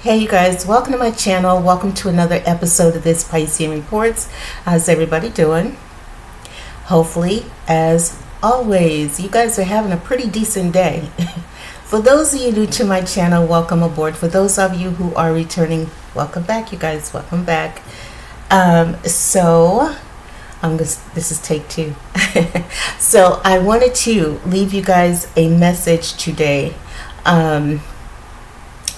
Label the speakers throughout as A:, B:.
A: Hey you guys, welcome to my channel. Welcome to another episode of this Piscean Reports. How's everybody doing? Hopefully, as always, you guys are having a pretty decent day. For those of you new to my channel, welcome aboard. For those of you who are returning, welcome back, you guys. Welcome back. This is take two. So I wanted to leave you guys a message today. I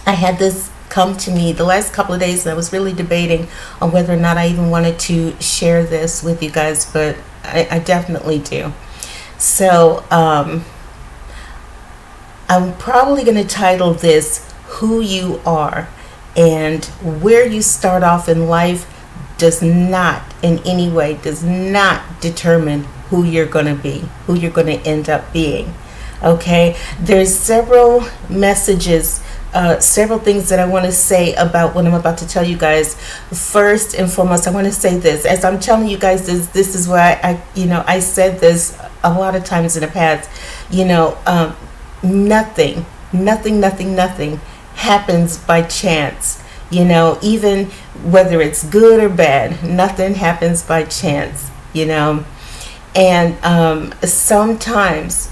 A: had this come to me the last couple of days, and I was really debating on whether or not I even wanted to share this with you guys, but I definitely do. So I'm probably going to title this Who You Are, and where you start off in life does not in any way determine who you're going to be, who you're going to end up being. Okay, there's several messages, several things that I want to say about what I'm about to tell you guys. First and foremost, I want to say this. As I'm telling you guys this is why I said this a lot of times in the past. Nothing happens by chance. Even whether it's good or bad, nothing happens by chance. And sometimes.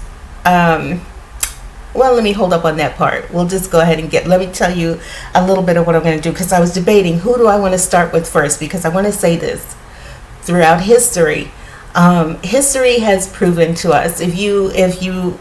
A: Well, let me hold up on that part. We'll just go ahead and let me tell you a little bit of what I'm going to do, because I was debating who do I want to start with first, because I want to say this. Throughout history, history has proven to us, if you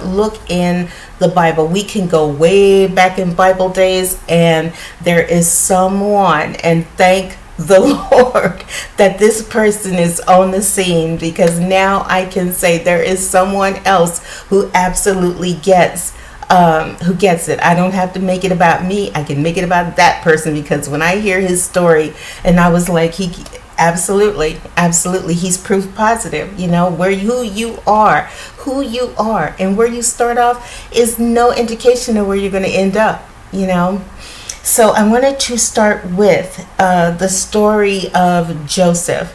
A: look in the Bible, we can go way back in Bible days, and there is someone, and thank the Lord that this person is on the scene, because now I can say there is someone else who absolutely gets it. I don't have to make it about me. I can make it about that person, because when I hear his story, and I was like, he absolutely, he's proof positive. Who you are, and where you start off is no indication of where you're going to end up. So I wanted to start with the story of Joseph.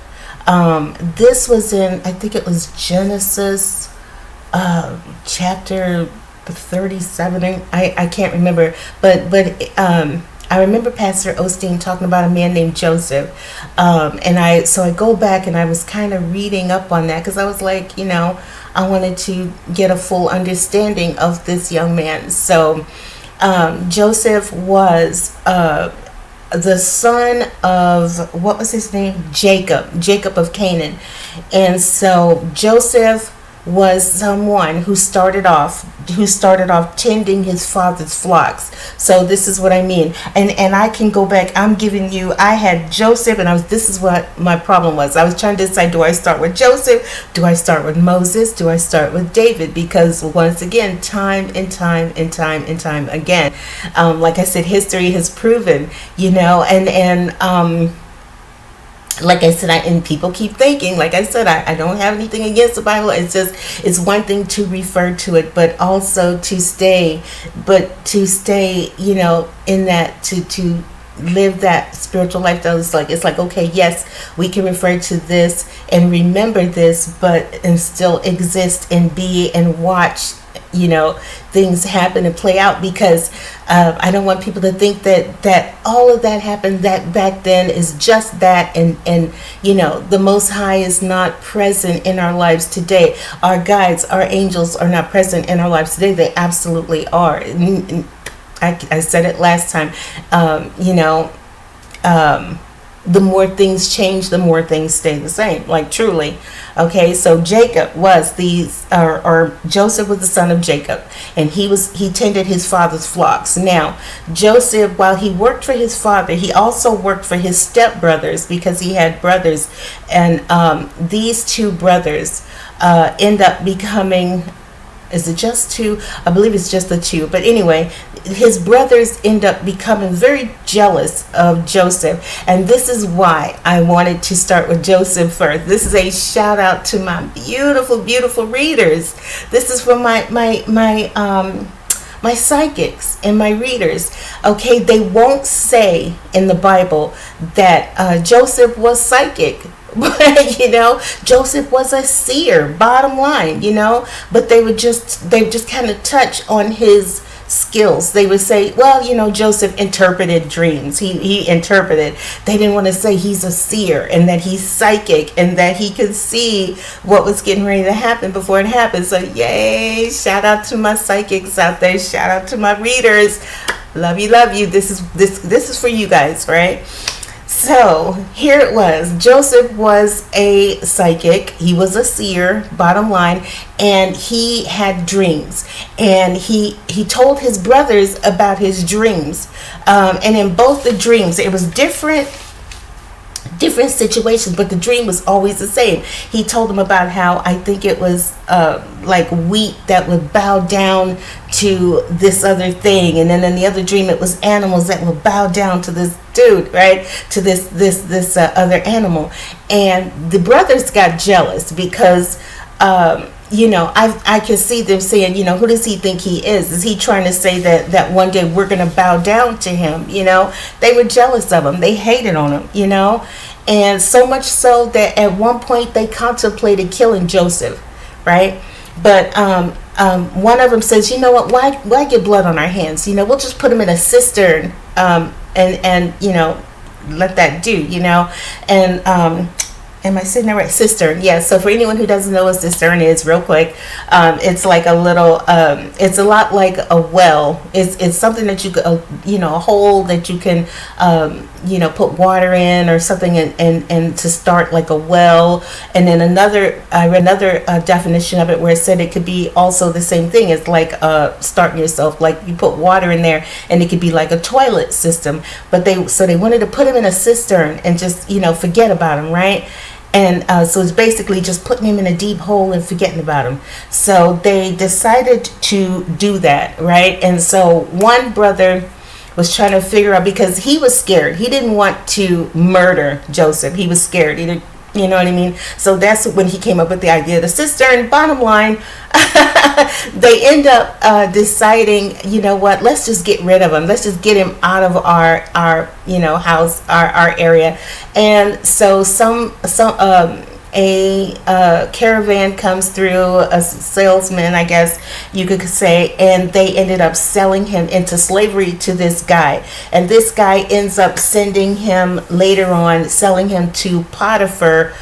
A: This was in, I think it was Genesis chapter 37. I can't remember, but I remember Pastor Osteen talking about a man named Joseph. So I go back and I was kind of reading up on that, because I was like, I wanted to get a full understanding of this young man. So Joseph was the son of, what was his name? Jacob of Canaan. And so Joseph was someone who started off tending his father's flocks. So this is what I mean. And I can go back. I had Joseph, and this is what my problem was. I was trying to decide, do I start with Joseph? Do I start with Moses? Do I start with David? Because once again, time and time again, like I said, history has proven, like I said, and people keep thinking, like I said, I don't have anything against the Bible. It's one thing to refer to it, but also to stay, in that, to live that spiritual lifestyle. It's like, okay, yes, we can refer to this and remember this, and still exist and be and watch, things happen and play out, because I don't want people to think that all of that happened that back then is just that, and the Most High is not present in our lives today. Our guides, our angels are not present in our lives today. They absolutely are. I said it last time. The more things change, the more things stay the same. Like, truly. Okay, so Joseph was the son of Jacob, and he tended his father's flocks. Now, Joseph, while he worked for his father, he also worked for his stepbrothers, because he had brothers, and these two brothers end up becoming. Is it just two? I believe it's just the two. But anyway, his brothers end up becoming very jealous of Joseph. And this is why I wanted to start with Joseph first. This is a shout out to my beautiful, beautiful readers. This is from my psychics and my readers. Okay, they won't say in the Bible that Joseph was psychic. But Joseph was a seer, bottom line, but they would just kind of touch on his skills. They would say, well, Joseph interpreted dreams. He interpreted. They didn't want to say he's a seer and that he's psychic and that he could see what was getting ready to happen before it happened. So yay, shout out to my psychics out there. Shout out to my readers. Love you, love you. This is for you guys, right? So here it was. Joseph was a psychic. He was a seer, bottom line, and he had dreams. And he told his brothers about his dreams. And in both the dreams, it was different situations, but the dream was always the same. He told them about how, I think it was like wheat that would bow down to this other thing, and then in the other dream it was animals that would bow down to this dude, right, to this other animal. And the brothers got jealous because I could see them saying, who does he think he is? Is he trying to say that one day we're going to bow down to him? They were jealous of him. They hated on him, and so much so that at one point they contemplated killing Joseph, right? But one of them says, you know what, why get blood on our hands? We'll just put him in a cistern and let that do, and am I sitting there right? Cistern. Yeah. So for anyone who doesn't know what cistern is, real quick, it's like a little, it's a lot like a well. It's something that you could, a hole that you can, put water in or something and to start like a well. And then I read another definition of it where it said it could be also the same thing. It's like starting yourself, like you put water in there and it could be like a toilet system. But they wanted to put him in a cistern and just, forget about him, right? And so it's basically just putting him in a deep hole and forgetting about him. So they decided to do that, right? And so one brother was trying to figure out, because he was scared. He didn't want to murder Joseph. He was scared. He didn't, you know what I mean? So that's when he came up with the idea of the cistern. Bottom line, they end up deciding, you know what, let's just get rid of him. Let's just get him out of our house, our area. And so a caravan comes through, a salesman, I guess you could say, and they ended up selling him into slavery to this guy. And this guy ends up sending him later on, selling him to Potiphar.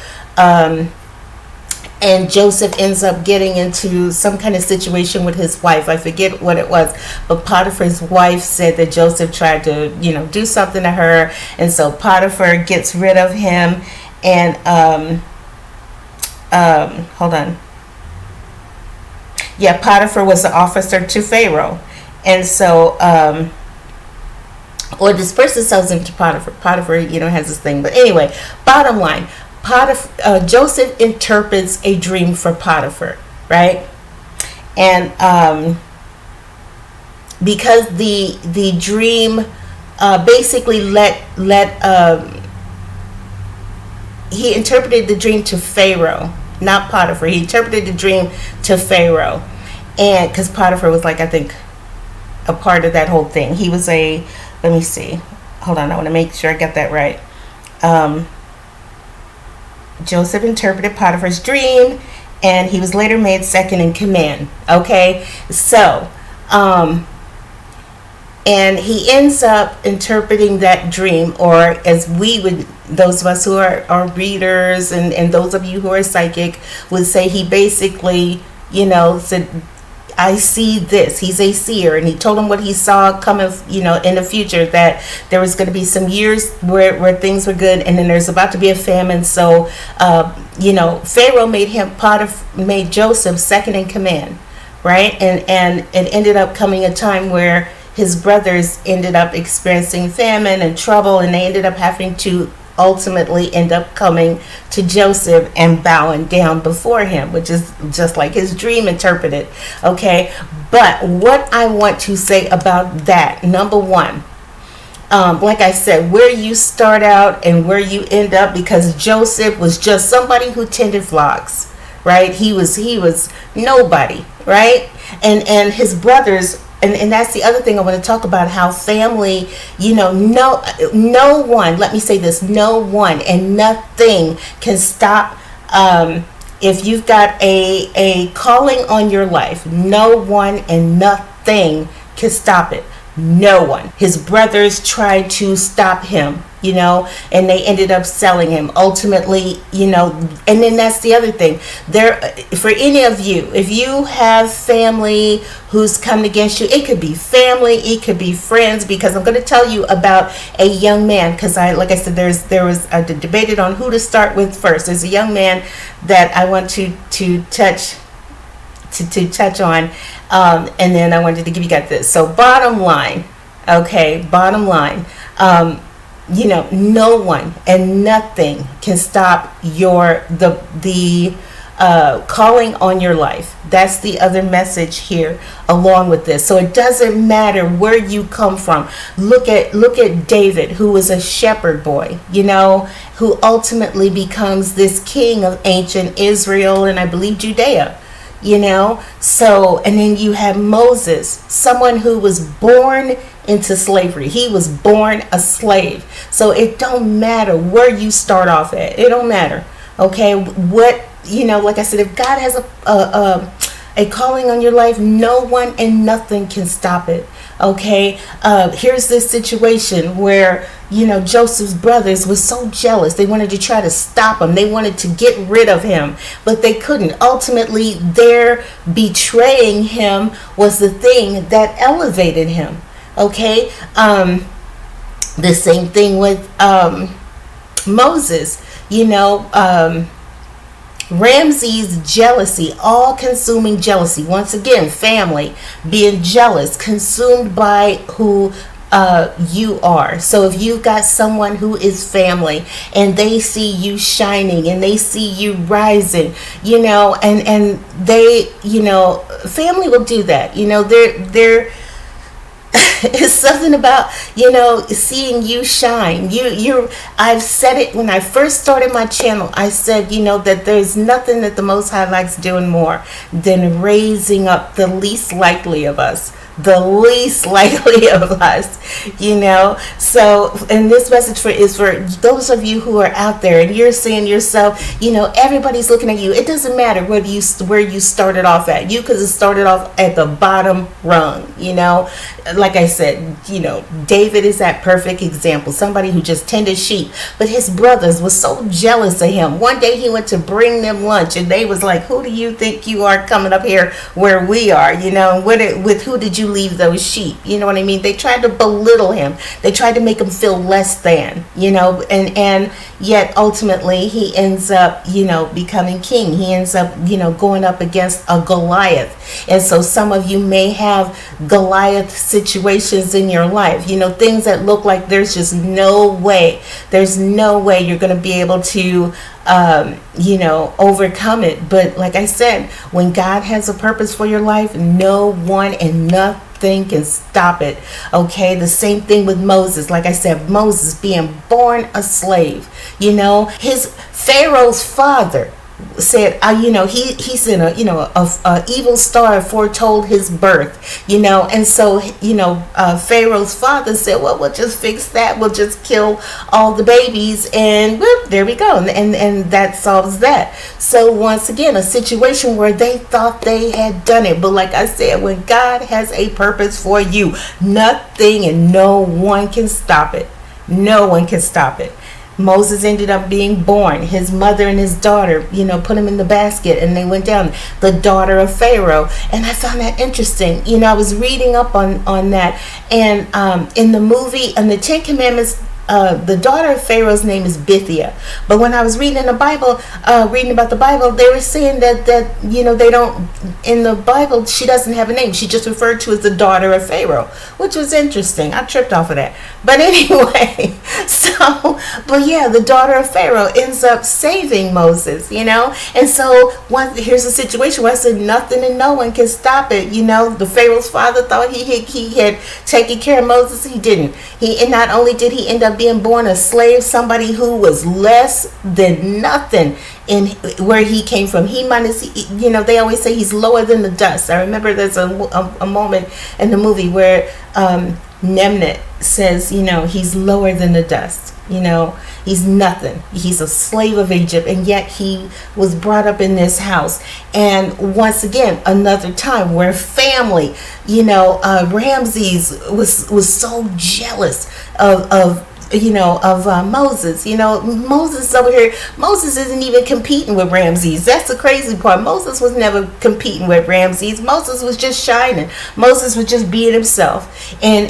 A: And Joseph ends up getting into some kind of situation with his wife. I forget what it was, but Potiphar's wife said that Joseph tried to, do something to her. And so Potiphar gets rid of him. And hold on. Yeah, Potiphar was the officer to Pharaoh. And so, or this person sells him to Potiphar. Potiphar, has this thing. But anyway, bottom line, Joseph interprets a dream for Potiphar, right? And because the dream basically he interpreted the dream to Pharaoh, not Potiphar. He interpreted the dream to Pharaoh, and because Potiphar was like, I think, a part of that whole thing. He was let me see, hold on, I want to make sure I got that right. Joseph interpreted Potiphar's dream, and he was later made second in command. Okay, so and he ends up interpreting that dream, or as we would, those of us who are readers and those of you who are psychic would say, he basically, said, I see this. He's a seer, and he told him what he saw coming, in the future, that there was going to be some years where things were good, and then there's about to be a famine. So, Pharaoh made Joseph second in command, right? And it ended up coming a time where his brothers ended up experiencing famine and trouble, and they ended up having to ultimately end up coming to Joseph and bowing down before him, which is just like his dream interpreted. Okay, but what I want to say about that, number one, like I said, where you start out and where you end up, because Joseph was just somebody who tended flocks, right? He was nobody, right? And his brothers. And that's the other thing I want to talk about, how family, no one, let me say this, no one and nothing can stop, if you've got a calling on your life, no one and nothing could stop it. No one. His brothers tried to stop him, and they ended up selling him ultimately, and then that's the other thing. There, for any of you, if you have family who's come against you, it could be family, it could be friends, because I'm going to tell you about a young man, because like I said, there was a debated on who to start with first. There's a young man that I want to touch on, and then I wanted to give you guys this. So bottom line, no one and nothing can stop the calling on your life. That's the other message here along with this. So it doesn't matter where you come from. Look at David, who was a shepherd boy, who ultimately becomes this king of ancient Israel and I believe Judea. So, and then you have Moses, someone who was born into slavery. He was born a slave. So it don't matter where you start off at. It don't matter. Okay. What, like I said, if God has a calling on your life, no one and nothing can stop it. Okay. Here's this situation where, Joseph's brothers were so jealous. They wanted to try to stop him. They wanted to get rid of him, but they couldn't. Ultimately, their betraying him was the thing that elevated him. Okay. The same thing with Moses, Ramses' jealousy, all-consuming jealousy. Once again, family being jealous, consumed by who you are. So if you've got someone who is family and they see you shining and they see you rising, and they, family will do that. They're it's something about, seeing you shine. I've said it when I first started my channel. I said, that there's nothing that the Most High likes doing more than raising up the least likely of us. So, and this message is for those of you who are out there and you're saying to yourself, everybody's looking at you. It doesn't matter where you started off at. You could have started off at the bottom rung. Like I said, David is that perfect example. Somebody who just tended sheep, but his brothers were so jealous of him. One day he went to bring them lunch and they was like, who do you think you are coming up here where we are? With who did you leave those sheep? You know what I mean? They tried to belittle him. They tried to make him feel less than, and yet ultimately he ends up, becoming king. He ends up, going up against a Goliath. And so some of you may have Goliath situations in your life, things that look like there's just no way. There's no way you're going to be able to overcome it. But like I said, when God has a purpose for your life, no one and nothing can stop it. Okay, the same thing with Moses. Like I said, Moses being born a slave, his Pharaoh's father said, he said, a evil star foretold his birth, and so, Pharaoh's father said, well, we'll just fix that. We'll just kill all the babies and whoop, there we go. And that solves that. So once again, a situation where they thought they had done it. But like I said, when God has a purpose for you, nothing and no one can stop it. No one can stop it. Moses ended up being born. His mother and his daughter, put him in the basket and they went down. The daughter of Pharaoh. And I found that interesting. I was reading up on that. And in the movie, and the Ten Commandments, the daughter of Pharaoh's name is Bithia. But when I was reading about the Bible, they were saying that they don't, in the Bible, she doesn't have a name. She just referred to as the daughter of Pharaoh, which was interesting. I tripped off of that. But anyway, but yeah, the daughter of Pharaoh ends up saving Moses, And so here's a situation where I said nothing and no one can stop it. The Pharaoh's father thought he had taken care of Moses. He didn't. And not only did he end up being born a slave, somebody who was less than nothing in where he came from. They always say he's lower than the dust. I remember there's a moment in the movie where Nemnet says, he's lower than the dust. He's nothing. He's a slave of Egypt, and yet he was brought up in this house. And once again, another time where family, Ramses was so jealous of Moses. Moses over here. Moses isn't even competing with Ramses. That's the crazy part. Moses was never competing with Ramses. Moses was just shining. Moses was just being himself, and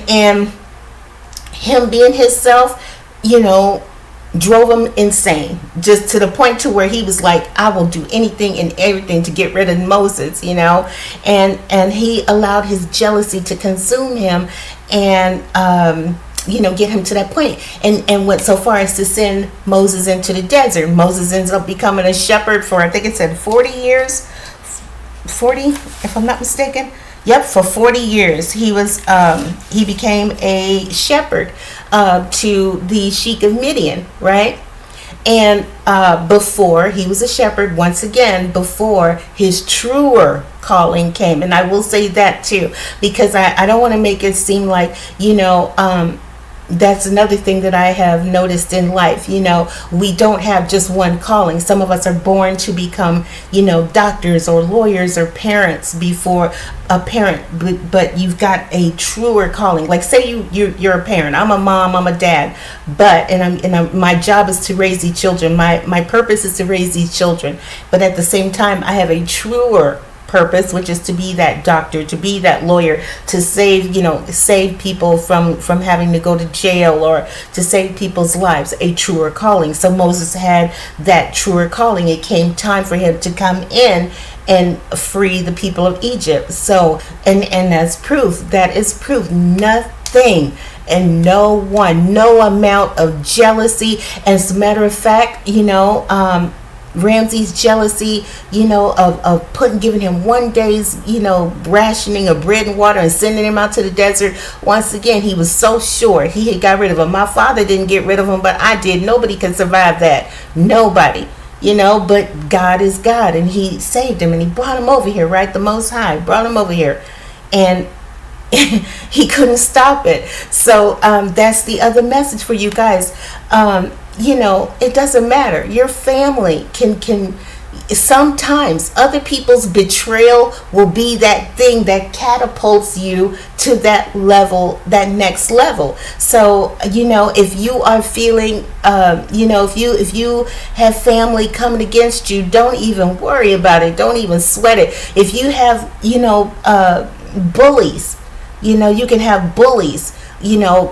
A: him being himself, drove him insane, just to the point to where he was like, I will do anything and everything to get rid of Moses, and he allowed his jealousy to consume him, and get him to that point, and went so far as to send Moses into the desert. Moses ends up becoming a shepherd for, I think it said 40 years, 40 if I'm not mistaken. Yep, for 40 years he became a shepherd to the sheik of Midian, right? And before he was a shepherd, once again, before his truer calling came. And I will say that too, because I don't want to make it seem like, that's another thing that I have noticed in life. We don't have just one calling. Some of us are born to become, doctors or lawyers or parents before a parent, but you've got a truer calling. Like, say you're a parent. I'm a mom, I'm a dad, but my job is to raise these children. My purpose is to raise these children, but at the same time, I have a truer purpose, which is to be that doctor, to be that lawyer, to save people from having to go to jail, or to save people's lives. A truer calling. So Moses had that truer calling. It came time for him to come in and free the people of Egypt. So and as proof, that is proof, nothing and no one, no amount of jealousy. As a matter of fact, Ramses' jealousy, of giving him one day's, rationing of bread and water and sending him out to the desert. Once again, he was so sure he had got rid of him. My father didn't get rid of him, but I did. Nobody can survive that. Nobody, but God is God, and he saved him, and he brought him over here, right? The Most High brought him over here, and he couldn't stop it. So that's the other message for you guys. It doesn't matter. Your family can sometimes other people's betrayal will be that thing that catapults you to that level, that next level. So, if you are feeling, if you have family coming against you, don't even worry about it. Don't even sweat it. If you have, bullies, you can have bullies,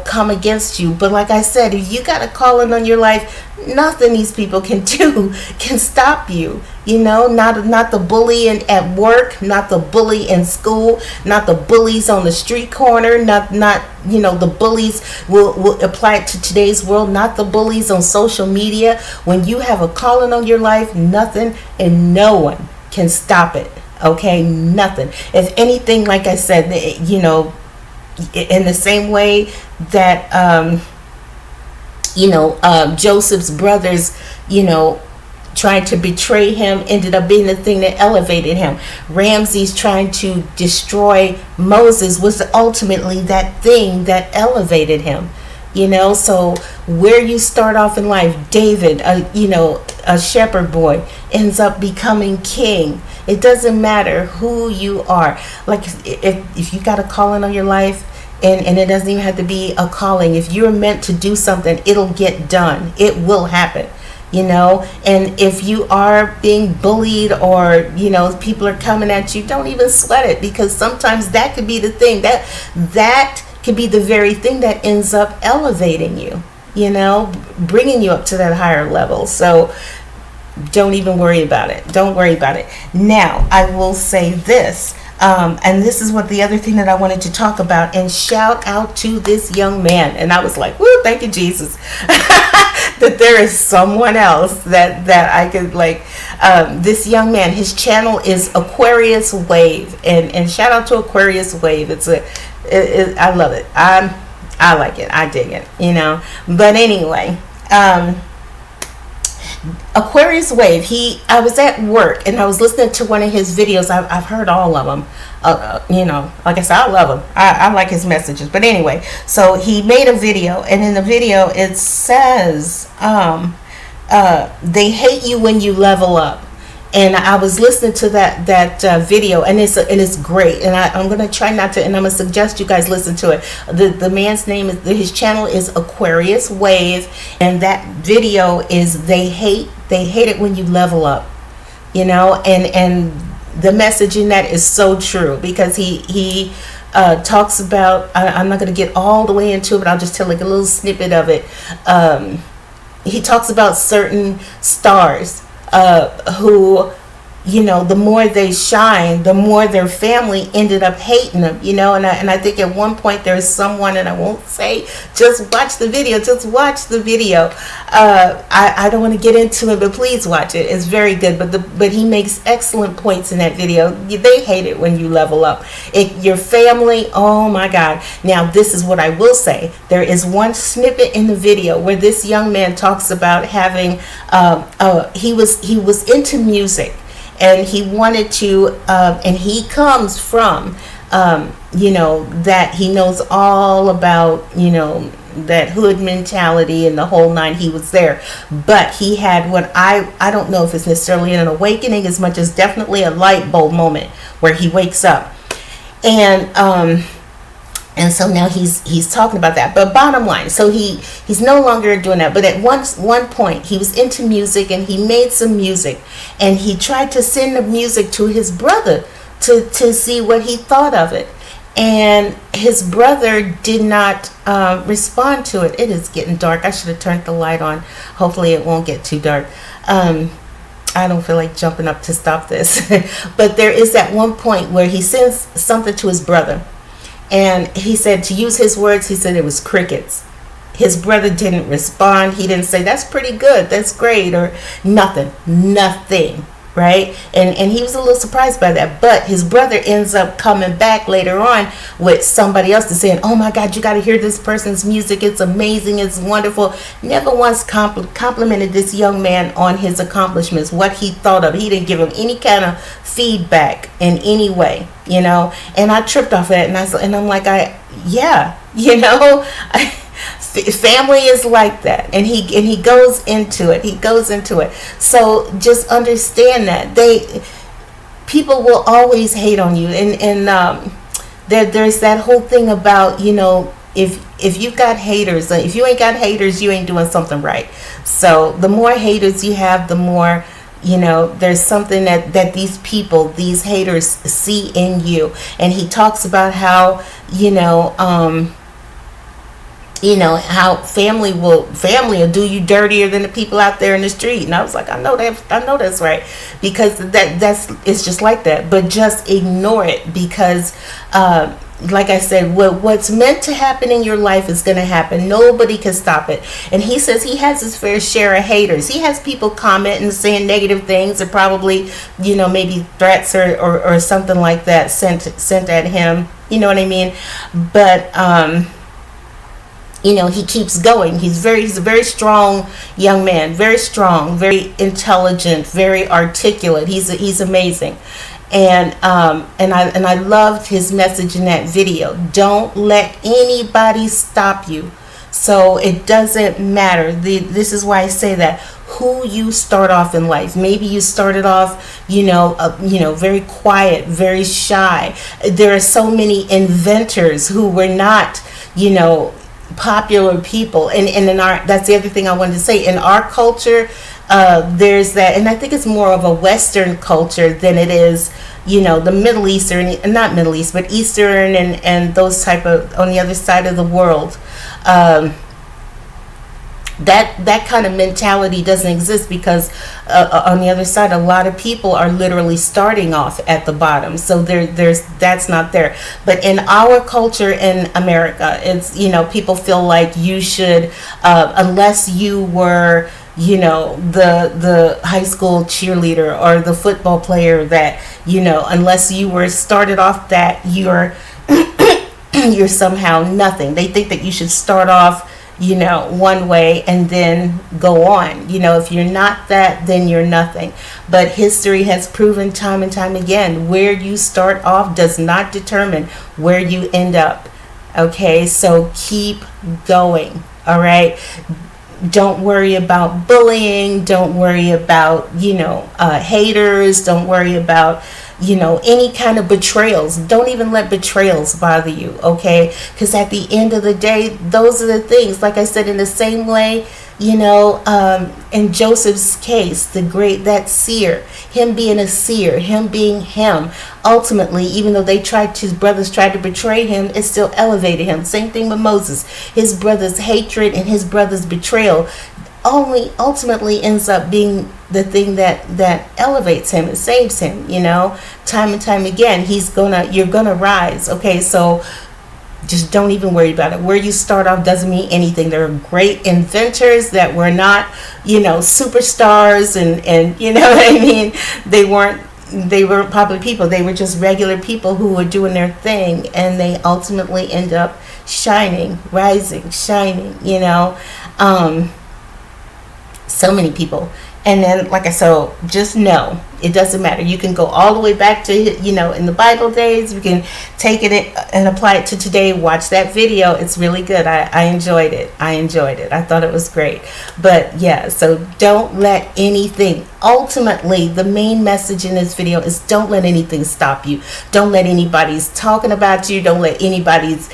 A: come against you. But like I said, if you got a calling on your life, nothing these people can do can stop you. Not the bully at work, not the bully in school, not the bullies on the street corner, not the bullies will apply it to today's world, not the bullies on social media. When you have a calling on your life, nothing and no one can stop it. Okay, nothing. If anything, like I said, in the same way that Joseph's brothers trying to betray him ended up being the thing that elevated him. Ramses trying to destroy Moses was ultimately that thing that elevated him. So where you start off in life, David, a shepherd boy, ends up becoming king. It doesn't matter who you are. Like, if you got a calling on your life, and it doesn't even have to be a calling. If you're meant to do something, it'll get done. It will happen. And if you are being bullied, or people are coming at you, don't even sweat it, because sometimes that could be the thing that could be the very thing that ends up elevating you, bringing you up to that higher level. So don't even worry about it. Don't worry about it. Now, I will say this, and this is what the other thing that I wanted to talk about, and shout out to this young man. And I was like, woo, thank you, Jesus, that there is someone else that I could this young man. His channel is Aquarius Waive, and shout out to Aquarius Waive. I love it. I like it. I dig it, But anyway, Aquarius Wave. I was at work and I was listening to one of his videos. I've heard all of them. Like I said, I love him. I like his messages. But anyway, so he made a video, and in the video it says, "They hate you when you level up." And I was listening to that video, and it's great. And I'm gonna try not to, and I'm gonna suggest you guys listen to it. The man's name is, his channel is Aquarius Wave, and that video is they hate it when you level up, and the message in that is so true, because he talks about, I'm not gonna get all the way into it, but I'll just tell like a little snippet of it. He talks about certain stars who, the more they shine, the more their family ended up hating them, and I think at one point there's someone, and I won't say, just watch the video, I don't want to get into it, but please watch it. It's very good, but he makes excellent points in that video. They hate it when you level up. Your family, oh my God. Now this is what I will say. There is one snippet in the video where this young man talks about having he was into music, and he wanted to, and he comes from, that he knows all about, that hood mentality and the whole nine. He was there, but he had what I don't know if it's necessarily an awakening as much as definitely a light bulb moment where he wakes up, and so now he's talking about that. But bottom line, so he's no longer doing that. But at one point, he was into music, and he made some music, and he tried to send the music to his brother to see what he thought of it. And his brother did not respond to it. It is getting dark. I should have turned the light on. Hopefully it won't get too dark. I don't feel like jumping up to stop this. But there is that one point where he sends something to his brother. And he said, to use his words, he said it was crickets. His brother didn't respond. He didn't say, that's pretty good, that's great, or nothing, right? And he was a little surprised by that. But his brother ends up coming back later on with somebody else to saying, oh my God, you got to hear this person's music. It's amazing. It's wonderful. Never once complimented this young man on his accomplishments, what he thought of. He didn't give him any kind of feedback in any way, and I tripped off that, and I'm like, family is like that, and he goes into it. So just understand that people will always hate on you, and there's that whole thing about, if you've got haters, if you ain't got haters, you ain't doing something right. So the more haters you have, the more, there's something that these haters see in you. And he talks about how, how family will do you dirtier than the people out there in the street. And I was like, I know that's right, because it's just like that. But just ignore it, because like I said, what's meant to happen in your life is going to happen. Nobody can stop it. And he says he has his fair share of haters. He has people commenting, saying negative things, or probably, maybe threats or something like that sent at him. You know what I mean? But he keeps going. He's a very strong young man, very strong, very intelligent, very articulate. He's amazing. And I loved his message in that video. Don't let anybody stop you. So it doesn't matter. This is why I say that. Who you start off in life. Maybe you started off, very quiet, very shy. There are so many inventors who were not, popular people. And in that's the other thing I wanted to say. In our culture, there's that, and I think it's more of a Western culture than it is, the Middle Eastern, not Middle East, but Eastern and those type of, on the other side of the world. That kind of mentality doesn't exist, because on the other side, a lot of people are literally starting off at the bottom. So that's not there. But in our culture in America, it's, people feel like you should, unless you were, the high school cheerleader or the football player that, unless you were started off that, you're somehow nothing. They think that you should start off, one way and then go on. If you're not that, then you're nothing. But history has proven time and time again, where you start off does not determine where you end up. Okay, so keep going. All right. Don't worry about bullying. Don't worry about, haters. Don't worry about, any kind of betrayals. Don't even let betrayals bother you, okay? Because at the end of the day, those are the things, like I said, in the same way, in Joseph's case, that seer, him being a seer, him being him, ultimately, even though his brothers tried to betray him, it still elevated him. Same thing with Moses. His brothers' hatred and his brothers' betrayal only ultimately ends up being the thing that elevates him and saves him, time and time again. You're gonna rise. Okay, so just don't even worry about it. Where you start off doesn't mean anything. There are great inventors that were not, superstars and you know what I mean? They weren't popular people. They were just regular people who were doing their thing, and they ultimately end up shining, rising, shining, so many people. And then, like I said, just know it doesn't matter. You can go all the way back to, in the Bible days. You can take it and apply it to today. Watch that video. It's really good. I enjoyed it. I thought it was great. But yeah, so don't let anything, ultimately, the main message in this video is don't let anything stop you. Don't let anybody's talking about you. Don't let anybody's,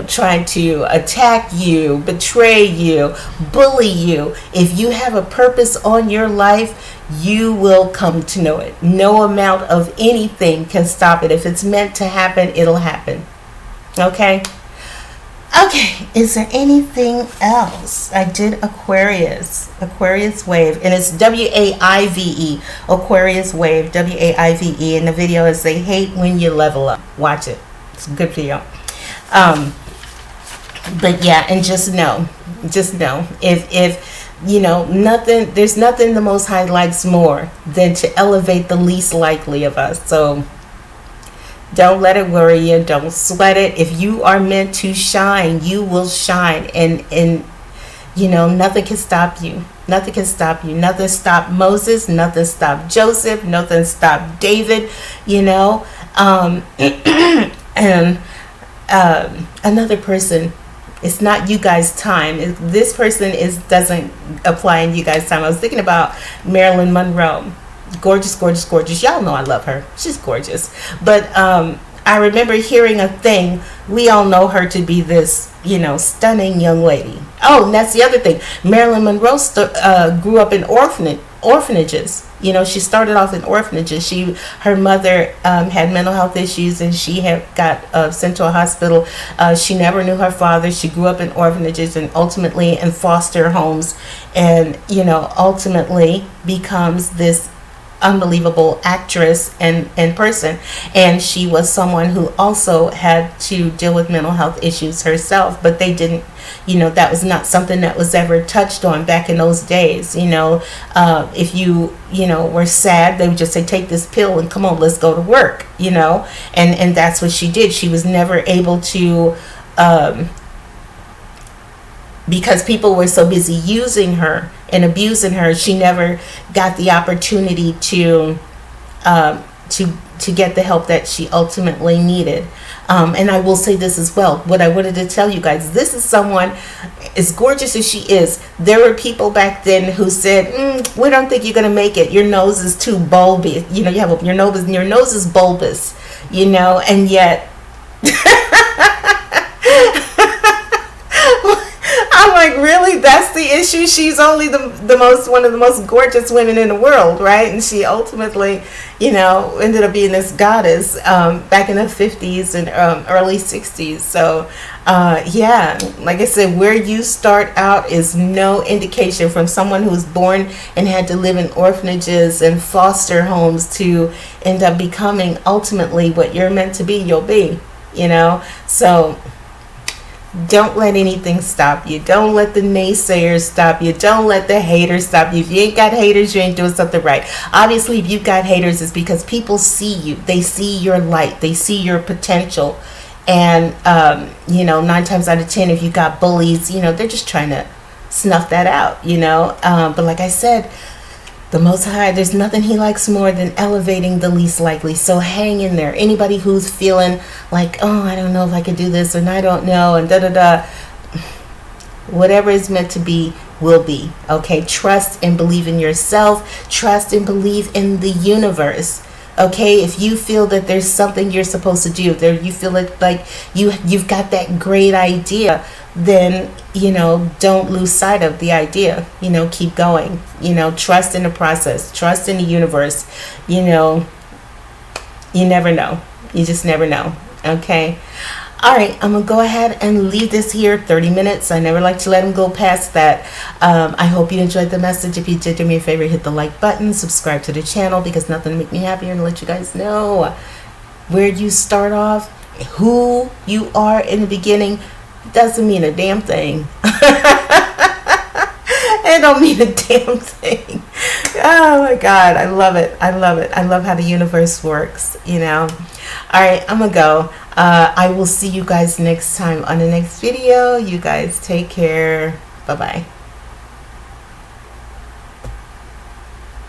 A: trying to attack you, betray you, bully you. If you have a purpose on your life, you will come to know it. No amount of anything can stop it. If it's meant to happen, it'll happen. Okay, is there anything else? I did Aquarius Waive, and it's WAIVE, Aquarius Waive, WAIVE, and the video is They Hate When You Level Up. Watch it. It's a good video. But yeah, and just know, if there's nothing the Most High likes more than to elevate the least likely of us. So don't let it worry you. Don't sweat it. If you are meant to shine, you will shine. And nothing can stop you. Nothing can stop you. Nothing stopped Moses. Nothing stopped Joseph. Nothing stopped David. And another person. It's not you guys' time. This person doesn't apply in you guys' time. I was thinking about Marilyn Monroe. Gorgeous, gorgeous, gorgeous. Y'all know I love her. She's gorgeous. But I remember hearing a thing. We all know her to be this, stunning young lady. Oh, and that's the other thing. Marilyn Monroe grew up in orphanages. She started off in orphanages. Her mother had mental health issues, and she had got sent to a hospital. She never knew her father. She grew up in orphanages and ultimately in foster homes, and ultimately becomes this unbelievable actress and person. And she was someone who also had to deal with mental health issues herself, but they didn't, that was not something that was ever touched on back in those days. If you were sad, they would just say, take this pill and come on, let's go to work, and that's what she did. She was never able to, because people were so busy using her and abusing her, she never got the opportunity to get the help that she ultimately needed. And I will say this as well. What I wanted to tell you guys, this is someone, as gorgeous as she is, there were people back then who said, we don't think you're going to make it. Your nose is too bulbous. Your nose is bulbous, and yet I'm like, really? That's the issue? She's only one of the most gorgeous women in the world, right? And she ultimately, ended up being this goddess back in the 50s and early 60s. So, yeah, like I said, where you start out is no indication from someone who's born and had to live in orphanages and foster homes to end up becoming ultimately what you're meant to be, you'll be, So don't let anything stop you. Don't let the naysayers stop you. Don't let the haters stop you. If you ain't got haters, you ain't doing something right. Obviously, if you've got haters, it's because people see you. They see your light. They see your potential. And, you know, 9 times out of 10, if you got bullies, you know, they're just trying to snuff that out, you know. But like I said, the Most High, there's nothing he likes more than elevating the least likely. So hang in there. Anybody who's feeling like, oh, I don't know if I could do this, and I don't know, and da-da-da. Whatever is meant to be will be. Okay? Trust and believe in yourself. Trust and believe in the universe. Okay? If you feel that there's something you're supposed to do, there you feel like you've got that great idea, then, you know, don't lose sight of the idea. You know, keep going. You know, trust in the process. Trust in the universe. You know, you never know. You just never know. Okay? All right, I'm going to go ahead and leave this here, 30 minutes. I never like to let them go past that. I hope you enjoyed the message. If you did, do me a favor, hit the like button, subscribe to the channel, because nothing will make me happier than to let you guys know where you start off, who you are in the beginning. Doesn't mean a damn thing. It don't mean a damn thing. Oh my God, I love it. I love it. I love how the universe works, you know. All right, I'm gonna go. I will see you guys next time on the next video. You guys take care. Bye-bye.